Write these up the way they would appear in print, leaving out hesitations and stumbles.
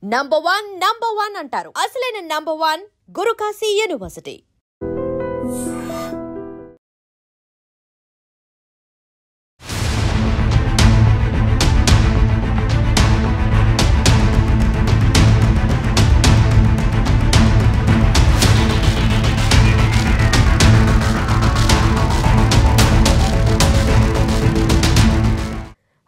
Number one అంటారు. అసలైన number 1 Guru Kashi university.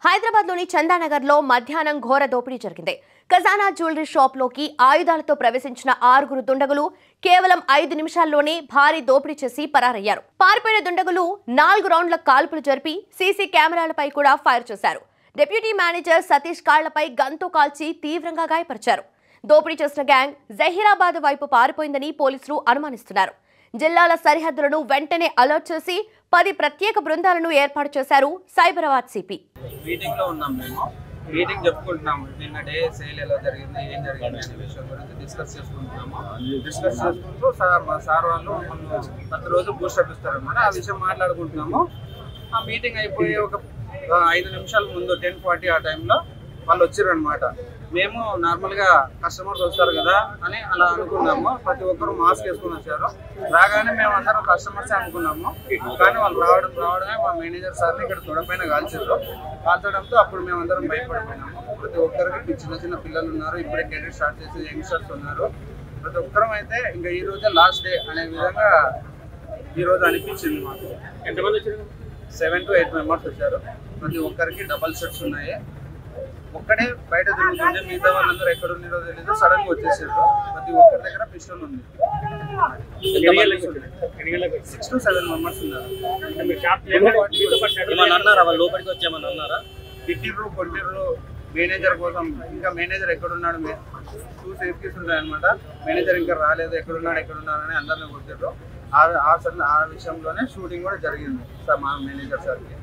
హైదరాబాద్లోని చందానగర్లో మధ్యాహ్నం ఘోర దోపిడీ జరిగింది. ఖజానా జ్యువెలరీ షాప్లోకి ఆయుధాలతో ప్రవేశించిన 6 దుండగులు కేవలం 5 నిమిషాల్లోనే భారీ దోపిడీ చేసి పరారయ్యారు. పారిపోయిన దుండగులు 4 రౌండ్ల కాల్పులు జరిపి సీసీ కెమెరాలపై కూడా ఫైర్ చేశారు. డిప్యూటీ మేనేజర్ సతీష్ కాళ్లపై గన్తో కాల్చి తీవ్రంగా గాయపరిచారు. దోపిడీ చేసిన గ్యాంగ్ జహీరాబాద్ వైపు పారిపోయిందని పోలీసులు అనుమానిస్తున్నారు. జిల్లాల సరిహద్దులను వెంటనే అలర్ట్ చేసి 10 ప్రత్యేక బృందాలను ఏర్పాటు చేశారు సైబరాబాద్ సిపి. మీటింగ్ లో ఉన్నాం. మేము మీటింగ్ చెప్పుకుంటున్నాము. నిన్న డే సేల్ ఎలా జరిగింది, ఏం జరిగింది అనే విషయం గురించి డిస్కస్ చేసుకుంటున్నాము. డిస్కస్ చేసుకుంటూ సార్ వాళ్ళు ప్రతిరోజు బూస్టప్ ఇస్తారనమాట. ఆ విషయం మాట్లాడుకుంటున్నాము. ఆ మీటింగ్ అయిపోయి ఒక 5 నిమిషాల ముందు 10:40 ఆ టైంలో వాళ్ళు వచ్చారనమాట. మేము నార్మల్గా కస్టమర్స్ వస్తారు కదా అని అలా అనుకున్నాము. ప్రతి ఒక్కరు మాస్క్ వేసుకుని వచ్చారు. రాగానే మేము అందరం కస్టమర్సే అనుకున్నాము. కానీ వాళ్ళు రావడమే మా మేనేజర్ సార్ని ఇక్కడ తొడపైన కాల్చడంతో అప్పుడు మేమందరం భయపడిపోయినాము. ప్రతి ఒక్కరికి చిన్న పిల్లలు ఉన్నారు, ఇప్పుడే కెరీర్ స్టార్ట్ చేసి యంగ్స్టర్స్ ఉన్నారు. ప్రతి ఒక్కరం అయితే ఇంకా ఈ రోజే లాస్ట్ డే అనే విధంగా ఈరోజు అనిపించింది మాకు. ఎంతమంది వచ్చారు? 7 to 8 మెంబర్స్ వచ్చారు. ప్రతి ఒక్కరికి డబల్ షర్ట్స్ ఉన్నాయి. ఒక్కడే బయట తిరుగుతుంది, మిగతా వాళ్ళందరూ ఎక్కడ ఉన్నారో తెలియదు. సడన్ గా వచ్చేసారు. ప్రతి ఒక్కరి దగ్గర పిస్టల్ ఉంది. 6 to 7 మెంబర్స్ ఉన్నారు. లోపలికి వచ్చామని అన్నారా? తిట్టిర్రు, కొట్టిర్రు. మేనేజర్ కోసం ఇంకా మేనేజర్ ఎక్కడున్నాడు, 2 సేఫ్టీస్ ఉంటాయన్నమాట. మేనేజర్ ఇంకా రాలేదు, ఎక్కడున్నాడు అని అందరిని కొట్టిర్రు. ఆ విషయంలోనే షూటింగ్ కూడా జరిగింది సార్ మా మేనేజర్ సార్కి.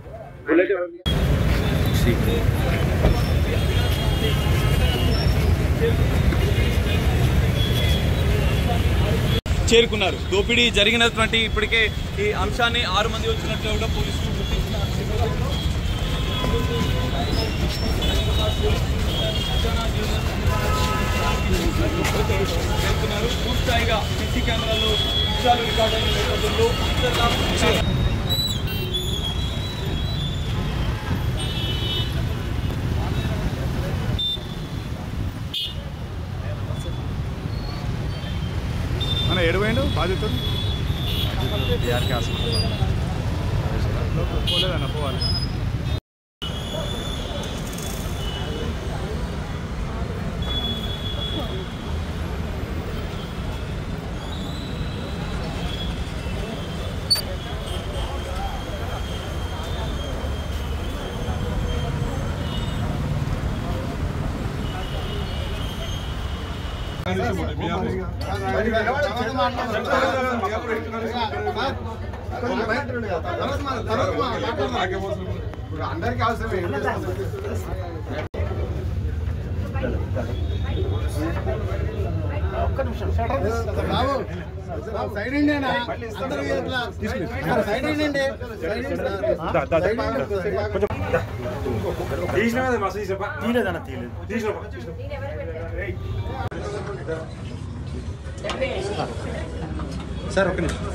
చేరుకున్నారు. దోపిడీ జరిగినటువంటి ఇప్పటికే ఈ అంశాన్ని 6 మంది వచ్చినట్లు కూడా పోలీసులు గుర్తిస్తున్నారు. పూర్తిస్థాయిగా సీసీ కెమెరాలో దృశ్యాలు రికార్డ్ అయిన నేపథ్యంలో మన ఎడువైండు బాధితుడు పోలేదన్న పోవాలి. అందరికీ అవసరమే. ఒక్క నిమిషం సైడ్ ఇండియా సైడ్ ఇండి సార్ ఒక్క నిమిషం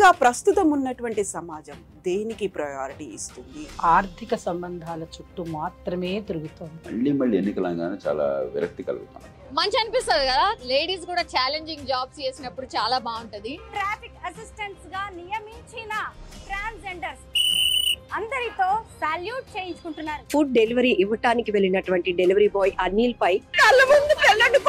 ముఖ్యంగా ప్రస్తుతం ఉన్నటువంటి సమాజం దేనికి ప్రయారిటీ ఇస్తుంది? ఆర్థిక సంబంధాల చుట్టూ మాత్రమే తిరుగుతోంది. మళ్ళీ ఎన్నికలంగానే చాలా విరక్తి కలుగుతాం. మంచి అనిపిస్తుంది కదా, లేడీస్ కూడా ఛాలెంజింగ్ జాబ్స్ చేసినప్పుడు చాలా బాగుంటది. ట్రాఫిక్ అసిస్టెంట్స్ గా నియమించిన ట్రాన్స్జెండర్స్ అందరితో సాల్యూట్ చేయించుకుంటున్నారు. ఫుడ్ డెలివరీ ఇవ్వటానికి వెళ్ళినటువంటి డెలివరీ బాయ్ అనిల్ పై కళ్ళ ముందు పెళ్ళండి